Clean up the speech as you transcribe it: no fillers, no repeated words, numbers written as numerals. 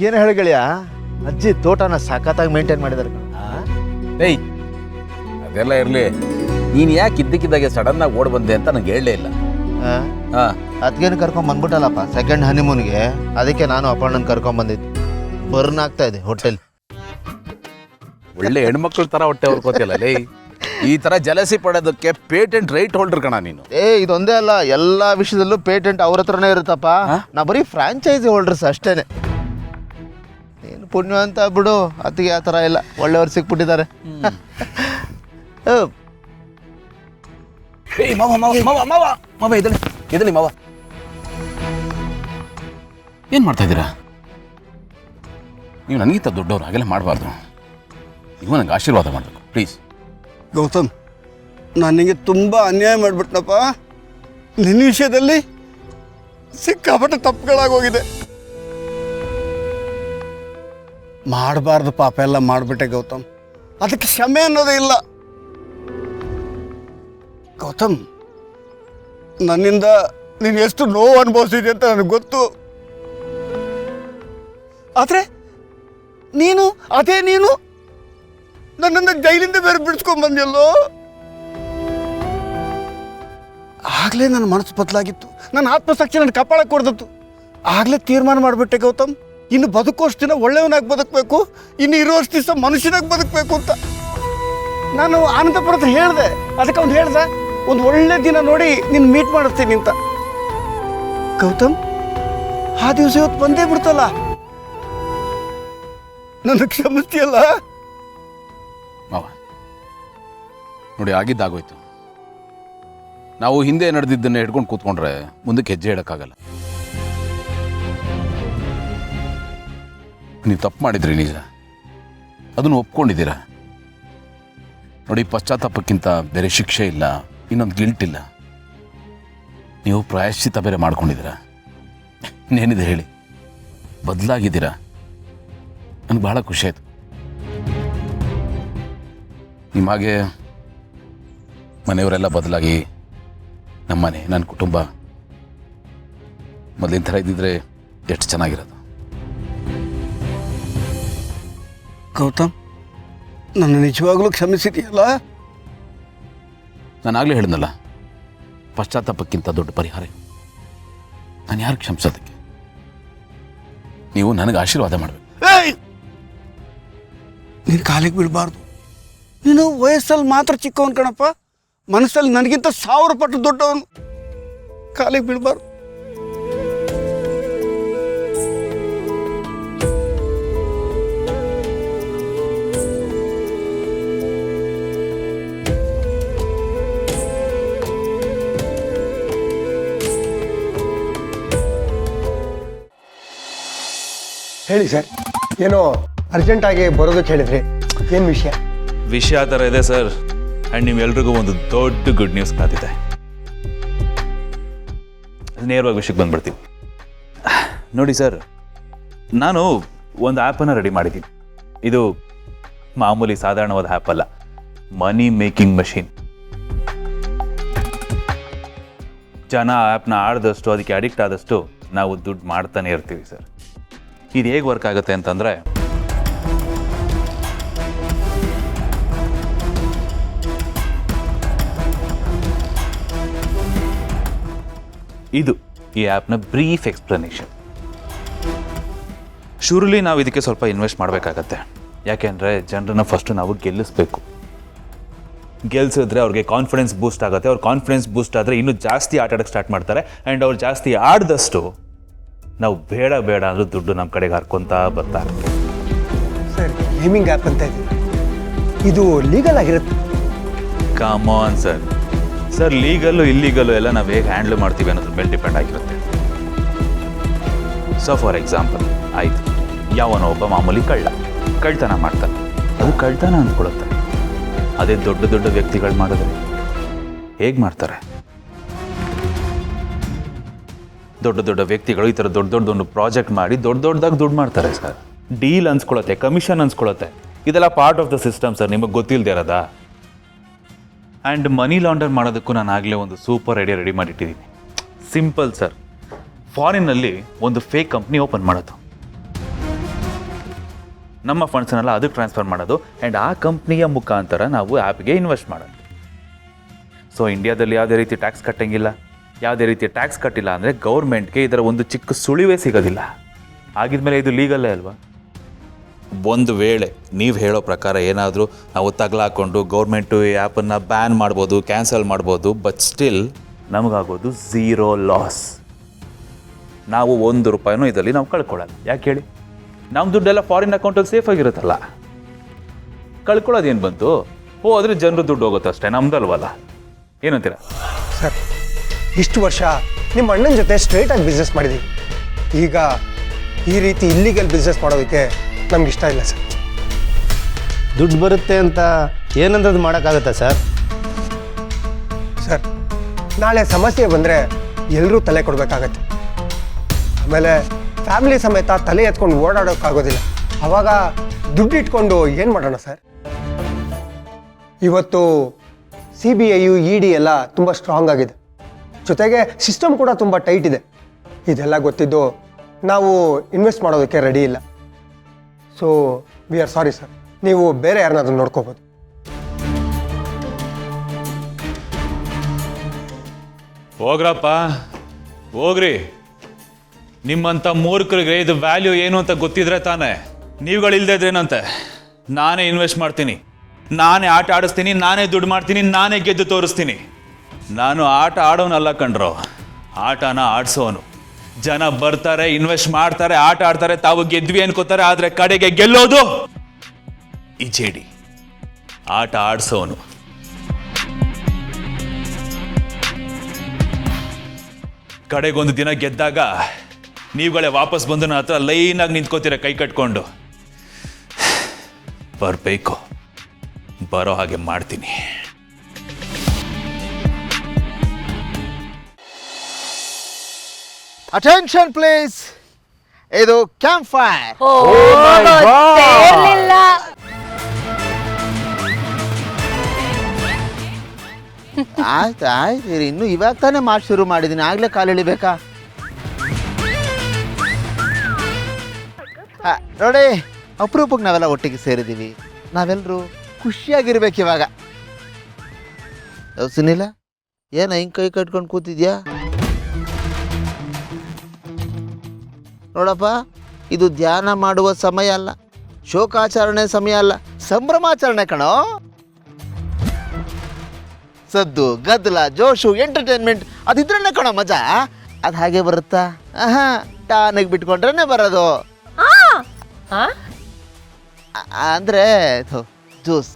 ಏನು ಹೇಳಿಗಳಿಯ ಅಜ್ಜಿ ತೋಟನ ಸಖತ್ತಾಗಿ ಮೇಂಟೈನ್ ಮಾಡಿದಾರೆ. ಏಯ್ ಅದೆಲ್ಲ ಇರಲಿ, ನೀನು ಯಾಕೆ ಇದ್ದಕ್ಕಿದ್ದಾಗೆ ಸಡನ್ನಾಗಿ ಓಡ್ ಬಂದೆ ಅಂತ ನಂಗೆ ಹೇಳಲೇ ಇಲ್ಲ. ಅದಕ್ಕೇನು ಕರ್ಕೊಂಡ್ ಬಂದ್ಬಿಟ್ಟಲ್ಲಪ್ಪ ಸೆಕೆಂಡ್ ಹನಿಮೂನ್ಗೆ, ಅದಕ್ಕೆ ನಾನು ಅಪ್ಪಣ್ಣನ ಕರ್ಕೊಂಡ್ ಬಂದಿದ್ದು. ಬರ್ನ್ ಆಗ್ತಾ ಇದೆ ಹೋಟೆಲ್. ಒಳ್ಳೆ ಹೆಣ್ಮಕ್ಳ ಥರ ಹೊಟ್ಟೆ ಹೊರ್ಕೋತಿಯಲ್ಲ ಲೇ. ಈ ಥರ ಜಲಸಿ ಪಡೋದಕ್ಕೆ ಪೇಟೆಂಟ್ ರೈಟ್ ಹೋಲ್ಡರ್ ಕಣ ನೀನು. ಇದೊಂದೇ ಅಲ್ಲ, ಎಲ್ಲ ವಿಷಯದಲ್ಲೂ ಪೇಟೆಂಟ್ ಅವ್ರ ಹತ್ರನೇ ಇರುತ್ತಪ್ಪ. ನಾ ಬರೀ ಫ್ರಾಂಚೈಸಿ ಹೋಲ್ಡರ್ಸ್ ಅಷ್ಟೇನೆ. ಏನು ಪುಣ್ಯ ಅಂತ ಬಿಡು, ಅದಕ್ಕೆ ಆ ಥರ ಇಲ್ಲ, ಒಳ್ಳೆಯವ್ರು ಸಿಕ್ಬಿಟ್ಟಿದ್ದಾರೆ. ಇದಲಿ ಮಾವ, ಏನು ಮಾಡ್ತಾ ಇದ್ದೀರಾ ನೀವು? ನನಗಿಂತ ದೊಡ್ಡವ್ರು ಹಾಗೆಲ್ಲ ಮಾಡಬಾರ್ದು. ನೀವು ನನಗೆ ಆಶೀರ್ವಾದ ಮಾಡಬೇಕು ಪ್ಲೀಸ್. ಗೌತಮ್, ನಾನು ನಿಮಗೆ ತುಂಬ ಅನ್ಯಾಯ ಮಾಡಿಬಿಟ್ನಪ್ಪ. ನಿನ್ನ ವಿಷಯದಲ್ಲಿ ಸಿಕ್ಕಾಪಟ್ಟೆ ತಪ್ಪುಗಳಾಗೋಗಿದೆ. ಮಾಡಬಾರ್ದು ಪಾಪ ಎಲ್ಲ ಮಾಡಿಬಿಟ್ಟೆ ಗೌತಮ್. ಅದಕ್ಕೆ ಕ್ಷಮೆ ಅನ್ನೋದೇ ಇಲ್ಲ. ಗೌತಮ್, ನನ್ನಿಂದ ನೀನು ಎಷ್ಟು ನೋವು ಅನುಭವಿಸಿದೆ ಅಂತ ನನಗೆ ಗೊತ್ತು. ಆದರೆ ನೀನು ನನ್ನನ್ನು ಜೈಲಿಂದ ಬೇರೆ ಬಿಡಿಸ್ಕೊಂಡ್ಬಂದಿಯಲ್ಲೋ. ಆಗಲೇ ನನ್ನ ಮನಸ್ಸು ಬದಲಾಗಿತ್ತು, ನನ್ನ ಆತ್ಮಸಾಕ್ಷಿ ನನ್ನ ಕಪಾಳಕ್ಕೆ ಕೊಡ್ದತ್ತು. ಆಗಲೇ ತೀರ್ಮಾನ ಮಾಡಿಬಿಟ್ಟೆ ಗೌತಮ್, ಇನ್ನು ಬದುಕೋಷ್ಟು ದಿನ ಒಳ್ಳೆಯವನಾಗಿ ಬದುಕಬೇಕು, ಇನ್ನು ಇರೋಷ್ಟು ದಿವಸ ಮನುಷ್ಯನಾಗಿ ಬದುಕಬೇಕು ಅಂತ. ನಾನು ಆನಂದಪುರ ಹತ್ರ ಹೇಳಿದೆ. ಅದಕ್ಕೆ ಅವ್ನು ಹೇಳ್ದೆ, ಒಂದು ಒಳ್ಳೆ ದಿನ ನೋಡಿ ನಿನ್ನ ಮೀಟ್ ಮಾಡಿಸ್ತೀನಿ ಅಂತ. ಗೌತಮ್, ಆ ದಿವಸ ಇವತ್ತು ಬಂದೇ ಬಿಡ್ತಲ್ಲ. ನನ್ನ ಕ್ಷಮಿಸ್ತೀಯಲ್ಲ? ಮಾವ ನೋಡಿ, ಆಗಿದ್ದಾಗೋಯ್ತು. ನಾವು ಹಿಂದೆ ನಡೆದಿದ್ದನ್ನು ಹಿಡ್ಕೊಂಡು ಕೂತ್ಕೊಂಡ್ರೆ ಮುಂದಕ್ಕೆ ಹೆಜ್ಜೆ ಇಡೋಕ್ಕಾಗಲ್ಲ. ನೀವು ತಪ್ಪು ಮಾಡಿದ್ರಿ ನಿಜ, ಅದನ್ನು ಒಪ್ಕೊಂಡಿದ್ದೀರಾ. ನೋಡಿ, ಪಶ್ಚಾತ್ತಾಪಕ್ಕಿಂತ ಬೇರೆ ಶಿಕ್ಷೆ ಇಲ್ಲ, ಇನ್ನೊಂದು ಗಿಲ್ಟ್ ಇಲ್ಲ. ನೀವು ಪ್ರಾಯಶ್ಚಿತ್ತ ಬೇರೆ ಮಾಡ್ಕೊಂಡಿದ್ದೀರಾ. ಇನ್ನೇನಿದೆ ಹೇಳಿ, ಬದಲಾಗಿದ್ದೀರಾ. ನನಗೆ ಬಹಳ ಖುಷಿ ಆಯಿತು. ನಿಮ್ಮ ಹಾಗೆ ಮನೆಯವರೆಲ್ಲ ಬದಲಾಗಿ ನಮ್ಮನೆ, ನನ್ನ ಕುಟುಂಬ ಮೊದಲಿನ ಥರ ಇದ್ದಿದ್ರೆ ಎಷ್ಟು ಚೆನ್ನಾಗಿರೋದು. ಗೌತಮ್, ನನ್ನ ನಿಜವಾಗ್ಲೂ ಕ್ಷಮಿಸಿದೆಯಲ್ಲ? ನಾನು ಆಗಲೇ ಹೇಳಿದ್ನಲ್ಲ, ಪಶ್ಚಾತ್ತಾಪಕ್ಕಿಂತ ದೊಡ್ಡ ಪರಿಹಾರ ನಾನು ಯಾರು ಕ್ಷಮಿಸೋದಕ್ಕೆ. ನೀವು ನನಗೆ ಆಶೀರ್ವಾದ ಮಾಡಬೇಕು. ನೀನು ಕಾಲಿಗೆ ಬೀಳಬಾರ್ದು. ನೀನು ವಯಸ್ಸಲ್ಲಿ ಮಾತ್ರ ಚಿಕ್ಕವನು ಕಣಪ್ಪ, ಮನಸ್ಸಲ್ಲಿ ನನಗಿಂತ 1000 ಪಟ್ಟು ದೊಡ್ಡವನು. ಕಾಲಿಗೆ ಬೀಳಬಾರ್ದು. ಹೇಳಿ ಸರ್, ಏನೋ ಅರ್ಜೆಂಟಾಗಿ ಬರೋದಕ್ಕೆ ಹೇಳಿದ್ರಿ, ಏನು ವಿಷಯ ಆ ಥರ ಇದೆ ಸರ್. ಆ್ಯಂಡ್ ನೀವೆಲ್ರಿಗೂ ಒಂದು ದೊಡ್ಡ ಗುಡ್ ನ್ಯೂಸ್ ಕಾದಿದೆ. ನೇರವಾಗಿ ವಿಷಯಕ್ಕೆ ಬಂದ್ಬಿಡ್ತೀವಿ. ನೋಡಿ ಸರ್, ನಾನು ಒಂದು ಆ್ಯಪನ್ನು ರೆಡಿ ಮಾಡಿದ್ದೀನಿ. ಇದು ಮಾಮೂಲಿ ಸಾಧಾರಣವಾದ ಆ್ಯಪ್ ಅಲ್ಲ, ಮನಿ ಮೇಕಿಂಗ್ ಮಷೀನ್. ಜನ ಆ್ಯಪ್ನ ಆಡಿದಷ್ಟು, ಅದಕ್ಕೆ ಅಡಿಕ್ಟ್ ಆದಷ್ಟು ನಾವು ದುಡ್ಡು ಮಾಡ್ತಾನೆ ಇರ್ತೀವಿ ಸರ್. ಇದು ಹೇಗೆ ವರ್ಕ್ ಆಗುತ್ತೆ ಅಂತಂದರೆ, ಇದು ಈ ಆ್ಯಪ್ನ ಬ್ರೀಫ್ ಎಕ್ಸ್ಪ್ಲನೇಷನ್. ಶುರುಲಿ ನಾವು ಇದಕ್ಕೆ ಸ್ವಲ್ಪ ಇನ್ವೆಸ್ಟ್ ಮಾಡಬೇಕಾಗತ್ತೆ. ಯಾಕೆಂದರೆ ಜನರನ್ನ ಫಸ್ಟು ನಾವು ಗೆಲ್ಲಿಸ್ಬೇಕು. ಗೆಲ್ಸಿದ್ರೆ ಅವ್ರಿಗೆ ಕಾನ್ಫಿಡೆನ್ಸ್ ಬೂಸ್ಟ್ ಆಗುತ್ತೆ. ಅವ್ರ ಕಾನ್ಫಿಡೆನ್ಸ್ ಬೂಸ್ಟ್ ಆದರೆ ಇನ್ನೂ ಜಾಸ್ತಿ ಆಟ ಆಡೋಕ್ಕೆ ಸ್ಟಾರ್ಟ್ ಮಾಡ್ತಾರೆ. ಆ್ಯಂಡ್ ಅವ್ರು ಜಾಸ್ತಿ ಆಡಿದಷ್ಟು ನಾವು ಬೇಡ ಬೇಡ ಅಂದರೂ ದುಡ್ಡು ನಮ್ಮ ಕಡೆಗೆ ಹರ್ಕೊತಾ ಬರ್ತಾ ಇರುತ್ತೆ. ಸರ್, ಗೇಮಿಂಗ್ ಆ್ಯಪ್ ಅಂತ ಇದೆ, ಇದು ಲೀಗಲ್ ಆಗಿರುತ್ತೆ? ಕಾಮಾನ್ ಸರ್, ಲೀಗಲ್ಲು ಇಲ್ಲೀಗಲ್ಲು ಎಲ್ಲ ನಾವು ಹೇಗೆ ಹ್ಯಾಂಡ್ಲ್ ಮಾಡ್ತೀವಿ ಅನ್ನೋದ್ರ ಮೇಲೆ ಡಿಪೆಂಡ್ ಆಗಿರುತ್ತೆ. ಸೊ ಫಾರ್ ಎಕ್ಸಾಂಪಲ್, ಆಯಿತು, ಯಾವನೋ ಒಬ್ಬ ಮಾಮೂಲಿ ಕಳ್ತನ ಮಾಡ್ತಾನೆ, ಅದು ಕಳ್ತನ ಅಂದ್ಕೊಳುತ್ತೆ. ಅದೇ ದೊಡ್ಡ ದೊಡ್ಡ ವ್ಯಕ್ತಿಗಳು ಮಾಡಿದ್ರೆ ಹೇಗೆ ಮಾಡ್ತಾರೆ? ದೊಡ್ಡ ದೊಡ್ಡ ವ್ಯಕ್ತಿಗಳು ಈ ಥರ ದೊಡ್ಡ ಪ್ರಾಜೆಕ್ಟ್ ಮಾಡಿ ದೊಡ್ಡದಾಗಿ ದುಡ್ಡು ಮಾಡ್ತಾರೆ ಸರ್. ಡೀಲ್ ಅನ್ಸ್ಕೊಳತ್ತೆ, ಕಮಿಷನ್ ಅನ್ಸ್ಕೊಳತ್ತೆ. ಇದೆಲ್ಲ part of the system sir, ನಿಮಗೆ ಗೊತ್ತಿಲ್ಲದೆ ಇರೋದಾ? ಆ್ಯಂಡ್ ಮನಿ ಲಾಂಡರ್ ಮಾಡೋದಕ್ಕೂ ನಾನು ಆಗಲೇ ಒಂದು ಸೂಪರ್ ಐಡಿಯಾ ರೆಡಿ ಮಾಡಿಟ್ಟಿದ್ದೀನಿ. ಸಿಂಪಲ್ ಸರ್, ಫಾರಿನ್ನಲ್ಲಿ ಒಂದು ಫೇಕ್ ಕಂಪ್ನಿ ಓಪನ್ ಮಾಡೋದು. ನಮ್ಮ ಫಂಡ್ಸನ್ನೆಲ್ಲ ಅದಕ್ಕೆ ಟ್ರಾನ್ಸ್ಫರ್ ಮಾಡೋದು ಆ್ಯಂಡ್ ಆ ಕಂಪ್ನಿಯ ಮುಖಾಂತರ ನಾವು ಆ್ಯಪ್ಗೆ ಇನ್ವೆಸ್ಟ್ ಮಾಡೋದು. ಸೊ ಇಂಡಿಯಾದಲ್ಲಿ ಯಾವುದೇ ರೀತಿ ಟ್ಯಾಕ್ಸ್ ಕಟ್ಟಂಗಿಲ್ಲ. ಯಾವುದೇ ರೀತಿ ಟ್ಯಾಕ್ಸ್ ಕಟ್ಟಿಲ್ಲ ಅಂದರೆ ಗೌರ್ಮೆಂಟ್ಗೆ ಇದರ ಒಂದು ಚಿಕ್ಕ ಸುಳಿವೇ ಸಿಗೋದಿಲ್ಲ. ಆಗಿದ್ಮೇಲೆ ಇದು ಲೀಗಲ್ಲೇ ಅಲ್ವಾ? ಒಂದು ವೇಳೆ ನೀವು ಹೇಳೋ ಪ್ರಕಾರ ಏನಾದರೂ ನಾವು ತಗಲಾಕೊಂಡು ಗೌರ್ಮೆಂಟು ಈ ಆ್ಯಪನ್ನು ಬ್ಯಾನ್ ಮಾಡ್ಬೋದು, ಕ್ಯಾನ್ಸಲ್ ಮಾಡ್ಬೋದು, ಬಟ್ ಸ್ಟಿಲ್ ನಮಗಾಗೋದು ಝೀರೋ ಲಾಸ್. ನಾವು 1 ರೂಪಾಯಿನೂ ಇದರಲ್ಲಿ ನಾವು ಕಳ್ಕೊಳ್ಳಲ್ಲ. ಯಾಕೆ ಹೇಳಿ? ನಮ್ಮ ದುಡ್ಡೆಲ್ಲ ಫಾರಿನ್ ಅಕೌಂಟಲ್ಲಿ ಸೇಫ್ ಆಗಿರುತ್ತಲ್ಲ. ಕಳ್ಕೊಳ್ಳೋದೇನು ಬಂತು? ಹೋದ್ರೆ ಜನರು ದುಡ್ಡು ಹೋಗುತ್ತೆ ಅಷ್ಟೇ, ನಮ್ದಲ್ವಲ್ಲ. ಏನಂತೀರ ಸರ್? ಇಷ್ಟು ವರ್ಷ ನಿಮ್ಮ ಅಣ್ಣನ ಜೊತೆ ಸ್ಟ್ರೇಟಾಗಿ ಬಿಸ್ನೆಸ್ ಮಾಡಿದ್ದೀವಿ. ಈಗ ಈ ರೀತಿ ಇಲ್ಲಿಗಲ್ ಬಿಸ್ನೆಸ್ ಮಾಡೋದಕ್ಕೆ ನಮ್ಗೆ ಇಷ್ಟ ಇಲ್ಲ ಸರ್. ದುಡ್ಡು ಬರುತ್ತೆ ಅಂತ ಏನಂತದ್ದು ಮಾಡೋಕ್ಕಾಗತ್ತಾ ಸರ್? ಸರ್, ನಾಳೆ ಸಮಸ್ಯೆ ಬಂದರೆ ಎಲ್ಲರೂ ತಲೆ ಕೊಡಬೇಕಾಗತ್ತೆ. ಆಮೇಲೆ ಫ್ಯಾಮಿಲಿ ಸಮೇತ ತಲೆ ಎತ್ಕೊಂಡು ಓಡಾಡೋಕ್ಕಾಗೋದಿಲ್ಲ. ಆವಾಗ ದುಡ್ಡು ಇಟ್ಕೊಂಡು ಏನು ಮಾಡೋಣ ಸರ್? ಇವತ್ತು CBI ED ಎಲ್ಲ ತುಂಬ ಸ್ಟ್ರಾಂಗ್ ಆಗಿದೆ. ಜೊತೆಗೆ ಸಿಸ್ಟಮ್ ಕೂಡ ತುಂಬ ಟೈಟ್ ಇದೆ. ಇದೆಲ್ಲ ಗೊತ್ತಿದ್ದು ನಾವು ಇನ್ವೆಸ್ಟ್ ಮಾಡೋದಕ್ಕೆ ರೆಡಿ ಇಲ್ಲ. So we are sorry sir. ನೀವು ಬೇರೆ ಯಾರನ್ನಾದ್ರೂ ನೋಡ್ಕೋಬೋದು. ಹೋಗ್ರಪ್ಪ, ಹೋಗ್ರಿ. ನಿಮ್ಮಂಥ ಮೂರ್ಖರಿಗೆ ಇದು ವ್ಯಾಲ್ಯೂ ಏನು ಅಂತ ಗೊತ್ತಿದ್ರೆ ತಾನೇ. ನೀವುಗಳಿಲ್ಲದೆ ಇದ್ರೇನಂತೆ ನಾನೇ ಇನ್ವೆಸ್ಟ್ ಮಾಡ್ತೀನಿ, ನಾನೇ ಆಟ ಆಡಿಸ್ತೀನಿ, ನಾನೇ ದುಡ್ಡು ಮಾಡ್ತೀನಿ, ನಾನೇ ಗೆದ್ದು ತೋರಿಸ್ತೀನಿ. ನಾನು ಆಟ ಆಡೋನಲ್ಲ ಕಣ್ರೋ, ಆಟನ ಆಡಿಸೋನು. ಜನ ಬರ್ತಾರೆ, ಇನ್ವೆಸ್ಟ್ ಮಾಡ್ತಾರೆ, ಆಟ ಆಡ್ತಾರೆ, ತಾವು ಗೆದ್ವಿ ಅನ್ಕೋತಾರೆ. ಆದರೆ ಕಡೆಗೆ ಗೆಲ್ಲೋದು ಈ ಜೇಡಿ ಆಟ ಆಡಿಸೋನು. ಕಡೆಗೊಂದು ದಿನ ಗೆದ್ದಾಗ ನೀವುಗಳೇ ವಾಪಸ್ ಬಂದು ನನ್ನ ಹತ್ರ ಲೈನಾಗಿ ನಿಂತ್ಕೋತೀರ ಕೈ ಕಟ್ಕೊಂಡು. ಬರಬೇಕು, ಬರೋ ಹಾಗೆ ಮಾಡ್ತೀನಿ. ಅಟೆನ್ಷನ್ ಪ್ಲೀಸ್, ಇದು ಕ್ಯಾಂಪ್ ಫೈರ್. ಆಯ್ತು ಆಯ್ತು, ಇನ್ನು ಇವಾಗ ತಾನೇ ಮಾಡಿ ಶುರು ಮಾಡಿದ್ದೀನಿ, ಆಗ್ಲೇ ಕಾಲು ಎಳಿಬೇಕಾ? ನೋಡಿ, ಅಪರೂಪಕ್ಕೆ ನಾವೆಲ್ಲ ಒಟ್ಟಿಗೆ ಸೇರಿದ್ದೀವಿ. ನಾವೆಲ್ಲರೂ ಖುಷಿಯಾಗಿರ್ಬೇಕು ಇವಾಗ. ಸುನಿಲ, ಏನ ಹಿಂಗೆ ಕೈ ಕಟ್ಕೊಂಡು ಕೂತಿದ್ಯಾ? ನೋಡಪ್ಪ, ಇದು ಧ್ಯಾನ ಮಾಡುವ ಸಮಯ ಅಲ್ಲ, ಶೋಕಾಚರಣೆ ಸಮಯ ಅಲ್ಲ, ಸಂಭ್ರಮಾಚರಣೆ ಕಣೋ. ಸದ್ದು, ಗದ್ದಲ, ಜೋಶು, ಎಂಟರ್ಟೈನ್ಮೆಂಟ್ ಅದಿದ್ರನ್ನೇ ಕಣೋ ಮಜಾ. ಅದು ಹಾಗೆ ಬರುತ್ತಾ? ಟಾನಿಗೆ ಬಿಟ್ಕೊಂಡ್ರೆ ಬರೋದು. ಅಂದರೆ ಜ್ಯೂಸ್